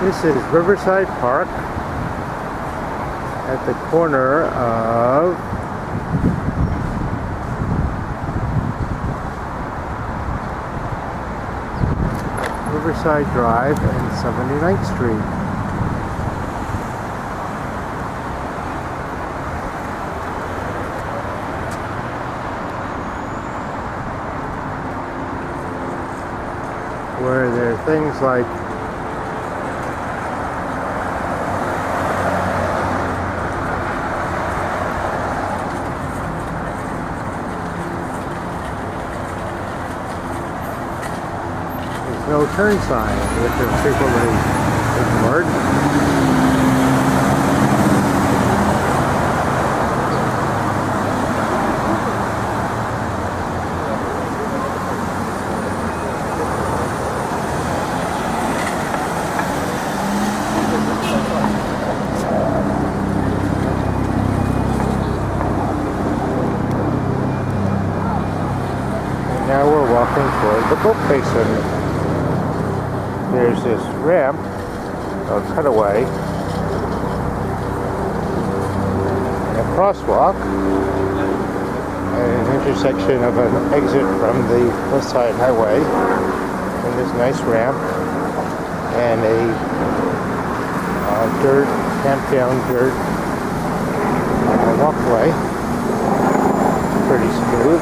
This is Riverside Park at the corner of Riverside Drive and 79th Street. Where there are things like no turn sign, which is frequently ignored. And now we're walking toward the Boat Basin. There's this ramp, or cutaway, and a crosswalk, and an intersection of an exit from the West Side Highway, and this nice ramp, and a camped down dirt walkway, pretty smooth.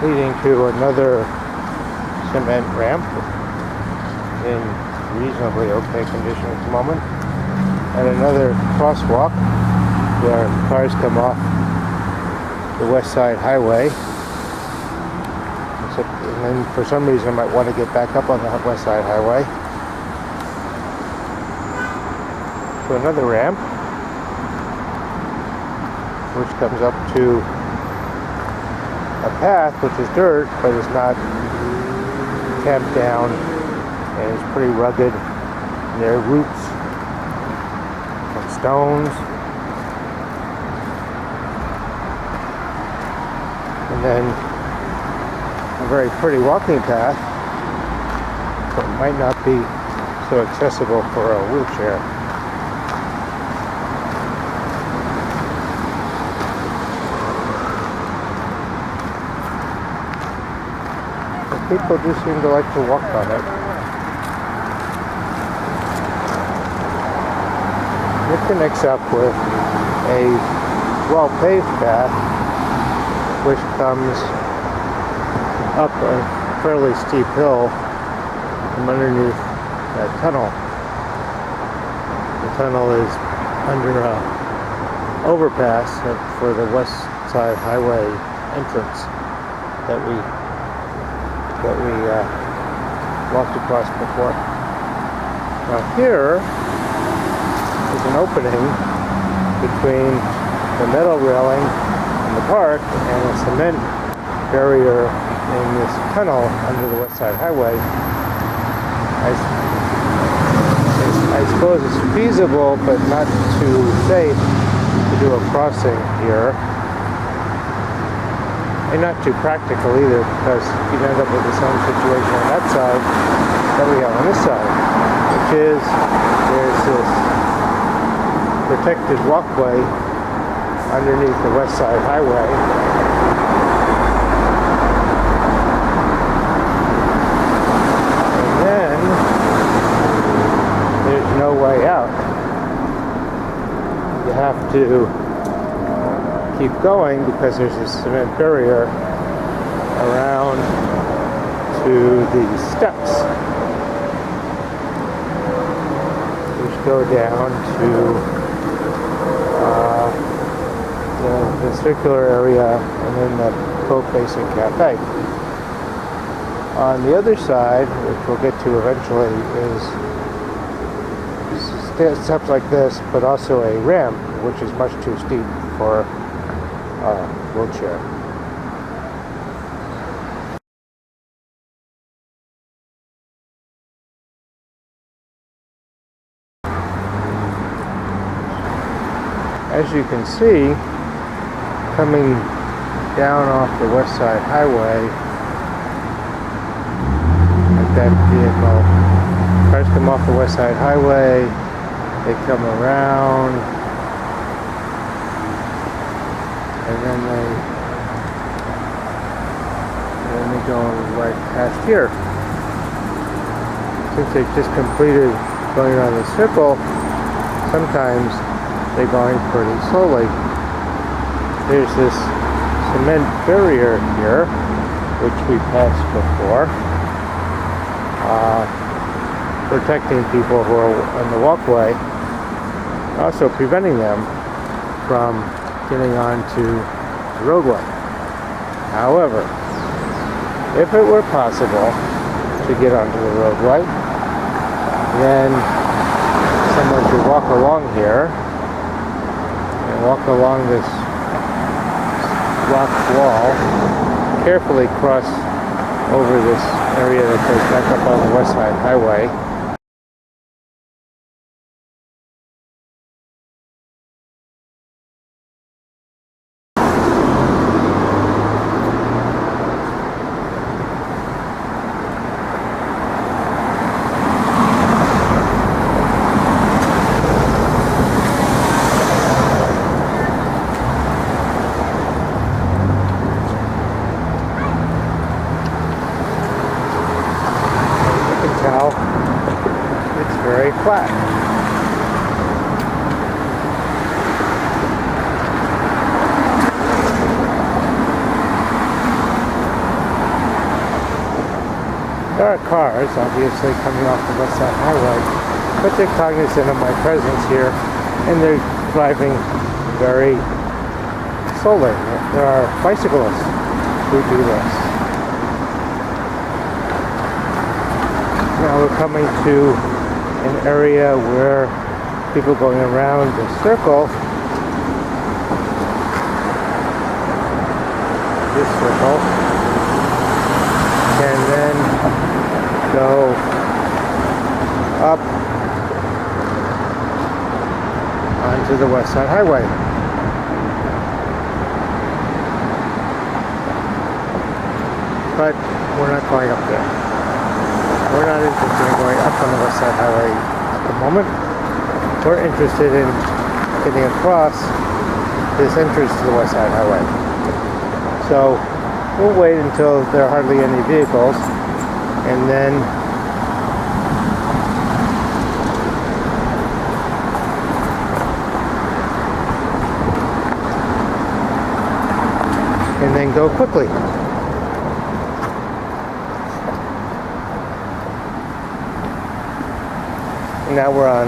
Leading to another cement ramp in reasonably okay condition at the moment, and another crosswalk where cars come off the West Side Highway, and then for some reason might want to get back up on the West Side Highway, to another ramp which comes up to a path which is dirt but is not camped down and is pretty rugged. And there are roots and stones, and then a very pretty walking path, but might not be so accessible for a wheelchair. People do seem to like to walk on it. It connects up with a well-paved path which comes up a fairly steep hill from underneath that tunnel. The tunnel is under an overpass for the West Side Highway entrance that we walked across before. Now here is an opening between the metal railing and the park and a cement barrier in this tunnel under the West Side Highway. I suppose it's feasible but not too safe to do a crossing here. And not too practical either, because you'd end up with the same situation on that side that we have on this side, which is there's this protected walkway underneath the West Side Highway. And then there's no way out. You have to keep going because there's a cement barrier around to the steps which go down to the circular area and then the Boat Basin Cafe. On the other side, which we'll get to eventually, is steps like this, but also a ramp which is much too steep for a wheelchair. as you can see, coming down off the West Side Highway, like that vehicle. Cars come off the West Side Highway, they come around, and then they go right past here. Since they've just completed going around the circle, sometimes they're going pretty slowly. There's this cement barrier here, which we passed before, protecting people who are on the walkway, also preventing them from getting onto the roadway. However, if it were possible to get onto the roadway, then someone should walk along here and walk along this rock wall, carefully cross over this area that goes back up on the West Side Highway. It's very flat. There are cars obviously coming off the West Side Highway, but they're cognizant of my presence here and they're driving very slowly. There are bicyclists who do this. Now we're coming to an area where people going around the circle, this circle, can then go up onto the West Side Highway. But we're not going up there. We're not interested in going up on the West Side Highway at the moment. We're interested in getting across this entrance to the West Side Highway. So we'll wait until there are hardly any vehicles, and then go quickly. Now we're on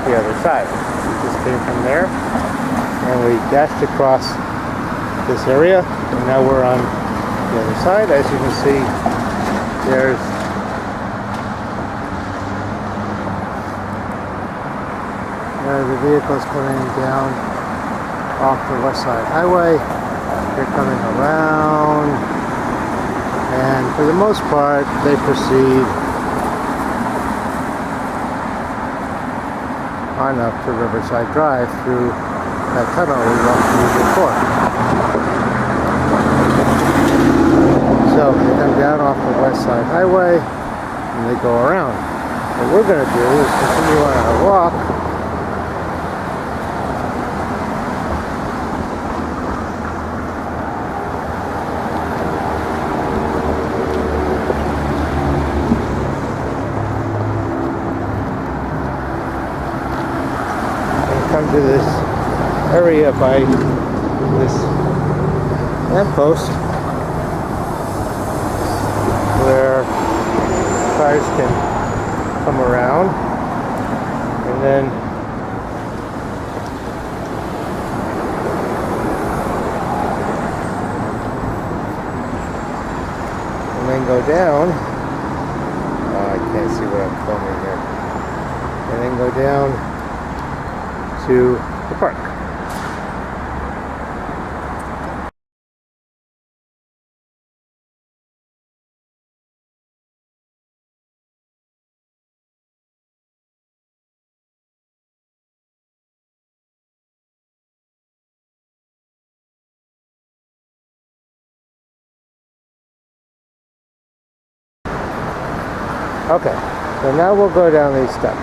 the other side. We just came from there and we dashed across this area, and now we're on the other side. As you can see, there's the vehicles coming down off the West Side Highway. They're coming around, and for the most part they proceed on up to Riverside Drive through that tunnel we walked through before. So they come down off the West Side Highway and they go around. What we're going to do is continue on our walk to this area by this lamppost where cars can come around, and then go down. I can't see what I'm filming here. And then go down to the park. Okay, so now we'll go down these steps.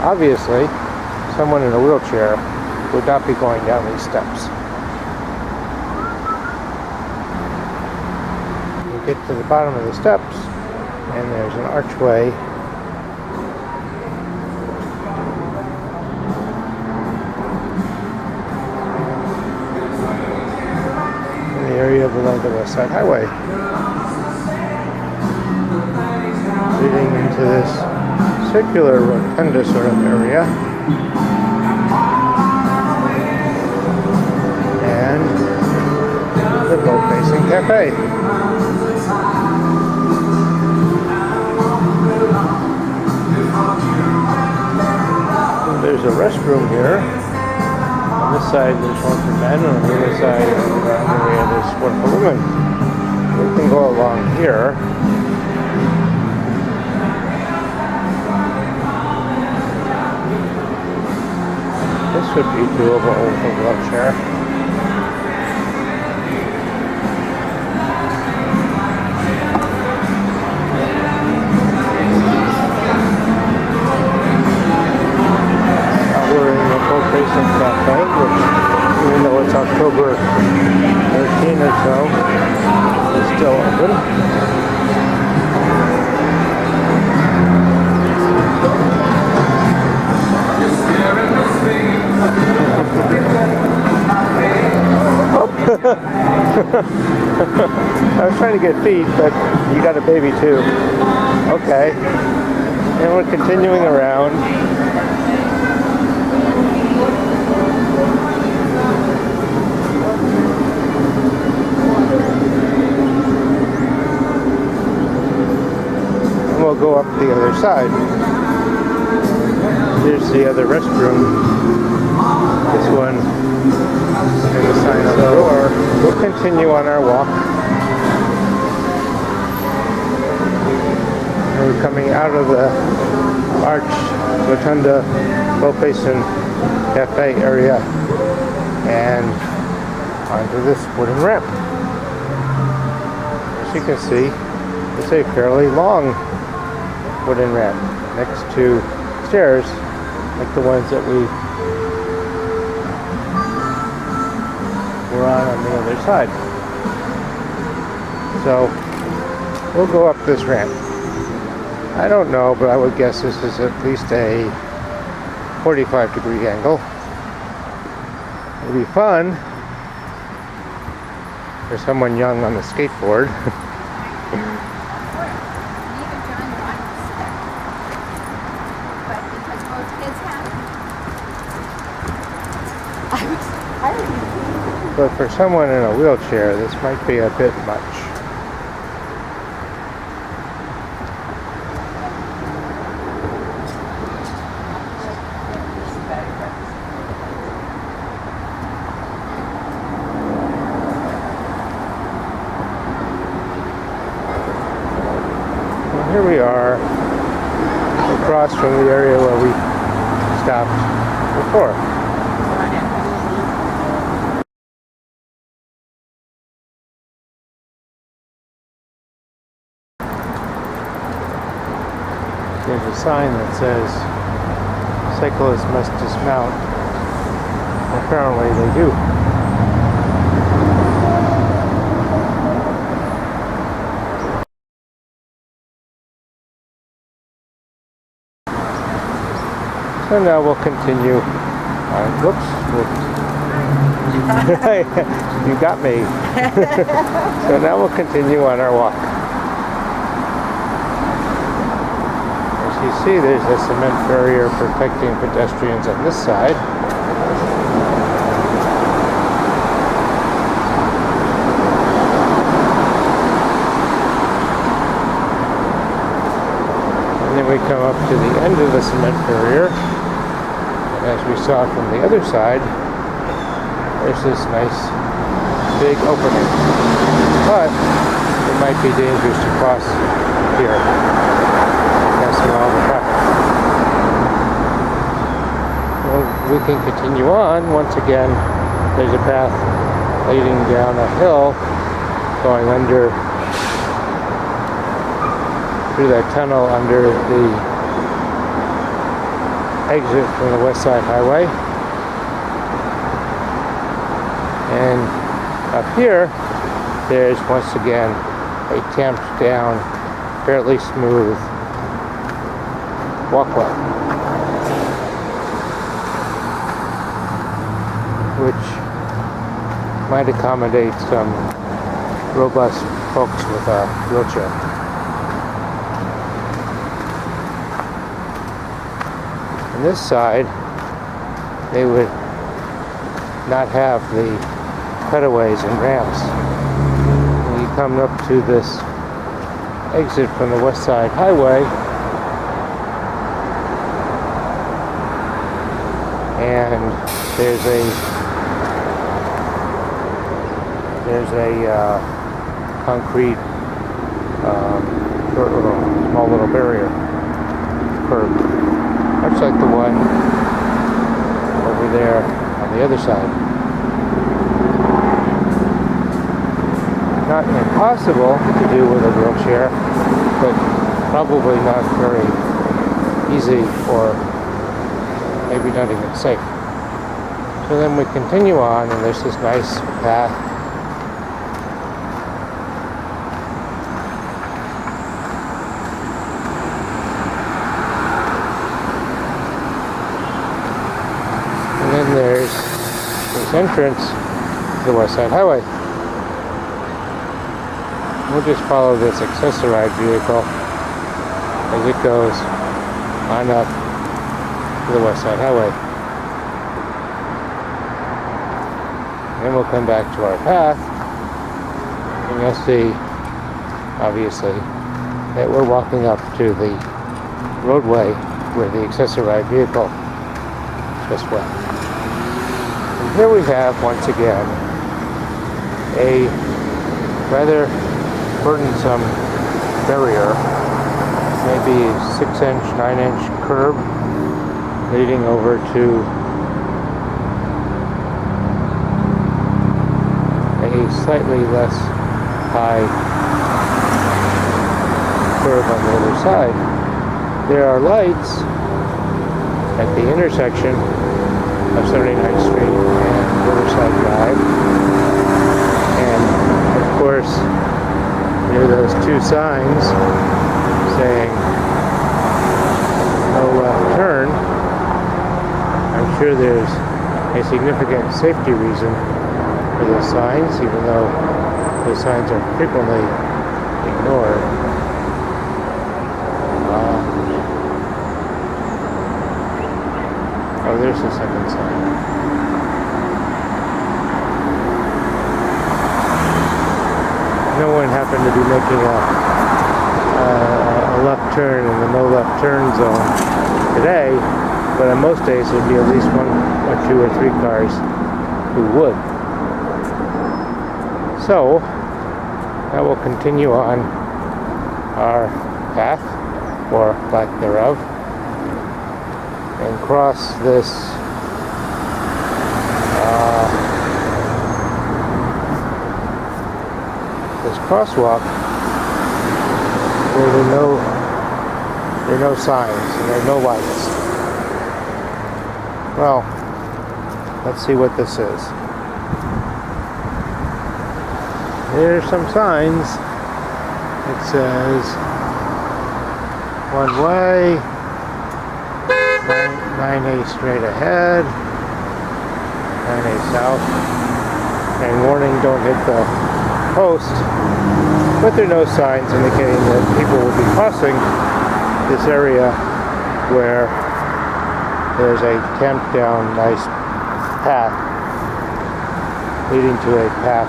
Obviously, someone in a wheelchair would not be going down these steps. You get to the bottom of the steps, and there's an archway. In the area below the West Side Highway. Leading into this circular rotunda sort of area. And the Boat Basin Cafe. And there's a restroom here. On this side there's one for men, and on the other side area there's one for women. We can go along here. This would be doable with a wheelchair. We're in the Boat Basin Cafe, which, even though it's October 13 or so, is still open. I was trying to get feet, but you got a baby too. Okay. And we're continuing around. And we'll go up the other side. Here's the other restroom. This one. And the sign on the door. We'll continue on our walk. And we're coming out of the arched rotunda Boat Basin Cafe area and onto this wooden ramp. As you can see, it's a fairly long wooden ramp next to stairs like the ones that we were on the other side. So we'll go up this ramp. I don't know, but I would guess this is at least a 45-degree angle. It'll be fun for someone young on the skateboard. But for someone in a wheelchair, this might be a bit much. Well, here we are, across from the area where we stopped before. There's a sign that says cyclists must dismount. Apparently they do. So now we'll continue. Whoops. You got me. So now we'll continue on our walk. You see there's a cement barrier protecting pedestrians on this side. And then we come up to the end of the cement barrier. And as we saw from the other side, there's this nice big opening. But it might be dangerous to cross here. All the traffic. Well, we can continue on. Once again, there's a path leading down a hill going under through that tunnel under the exit from the West Side Highway. And up here, there's once again a tamped down, fairly smooth walkway, which might accommodate some robust folks with a wheelchair. On this side, they would not have the cutaways and ramps. When you come up to this exit from the West Side Highway, and there's a concrete small little barrier curb, much like the one over there on the other side. Not impossible to do with a wheelchair, but probably not very easy, or maybe not even safe. So then we continue on, and there's this nice path there's this entrance to the West Side Highway. We'll just follow this accessorized vehicle as it goes on up to the West Side Highway. Then we'll come back to our path, and you'll see, obviously, that we're walking up to the roadway where the accessorized vehicle just went. Here we have, once again, a rather burdensome barrier, maybe 6-inch, 9-inch curb leading over to a slightly less high curb on the other side. There are lights at the intersection of 79th Street and Riverside Drive, and of course near those two signs saying no left turn, I'm sure there's a significant safety reason for those signs, even though those signs are frequently ignored. Oh, there's the second sign. No one happened to be making a left turn in the no left turn zone today, but on most days there'd be at least one or two or three cars who would. So, now we'll continue on our path, or lack thereof, and cross this crosswalk where there are no signs and there are no lights. Well, let's see what this is. There's some signs. It says one way, 9A straight ahead, 9A south, and warning, don't hit the post. But there are no signs indicating that people will be crossing this area where there's a tamped down nice path leading to a path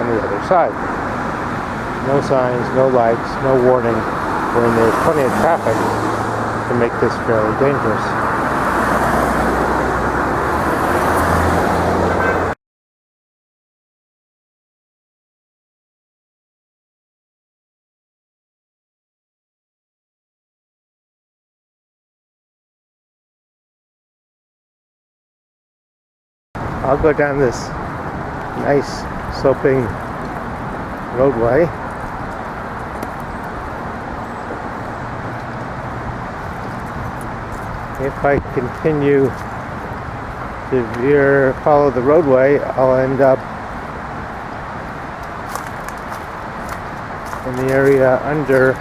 on the other side. No signs, no lights, no warning, when there's plenty of traffic to make this fairly dangerous. I'll go down this nice sloping roadway if I continue to follow the roadway, I'll end up in the area under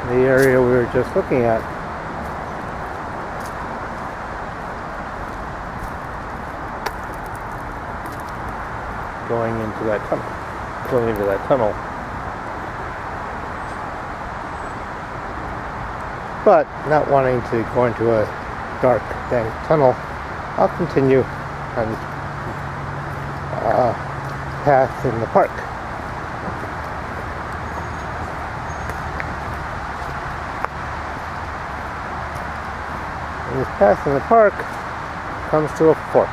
the area we were just looking at. Going into that tunnel. But not wanting to go into a dark, dank tunnel, I'll continue on path in the park. And this path in the park comes to a fork.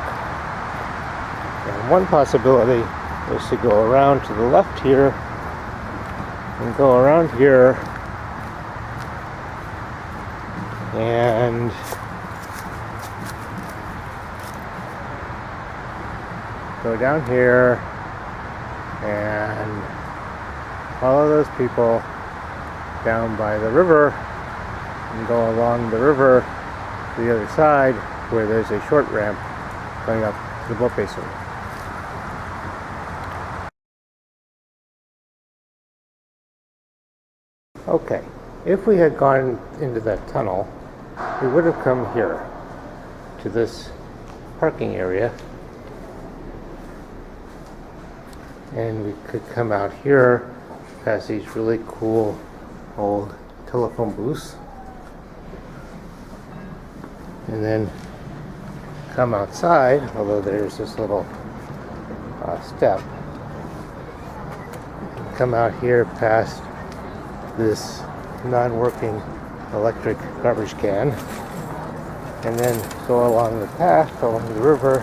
And one possibility is to go around to the left here and go around here and go down here and follow those people down by the river and go along the river to the other side where there's a short ramp going up to the boat basin. Okay, if we had gone into that tunnel, we would have come here to this parking area, and we could come out here past these really cool old telephone booths, and then come outside, although there's this little step, come out here past this non-working electric garbage can, and then go along the path along the river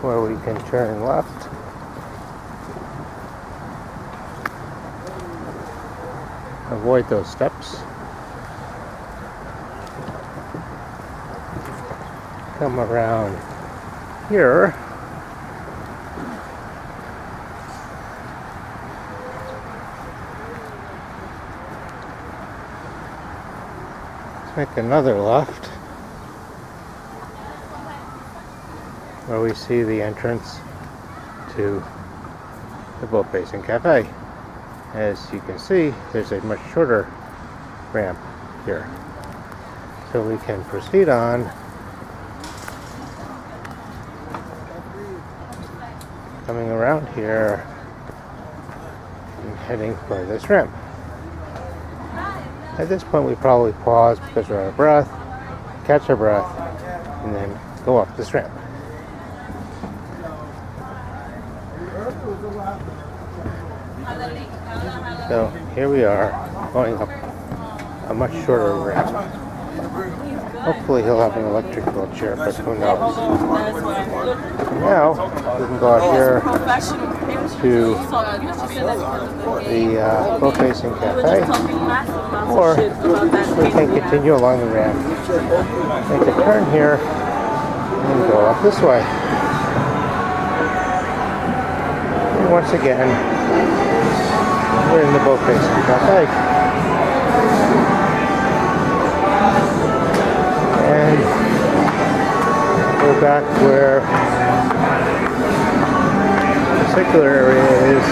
where we can turn left avoid those steps, come around here, let's make another left where we see the entrance to the Boat Basin Cafe. As you can see, there's a much shorter ramp here, so we can proceed on coming around here and heading for this ramp. At this point we probably pause because we're out of breath, catch our breath, and then go up this ramp. So here we are going up a much shorter ramp. Hopefully he'll have an electric wheelchair, but who knows. Now we can go out here to the Boat Basin Cafe, or we can continue along the ramp, make a turn here, and go up this way. And once again, we're in the Boat Basin Cafe. And we're back where the particular area is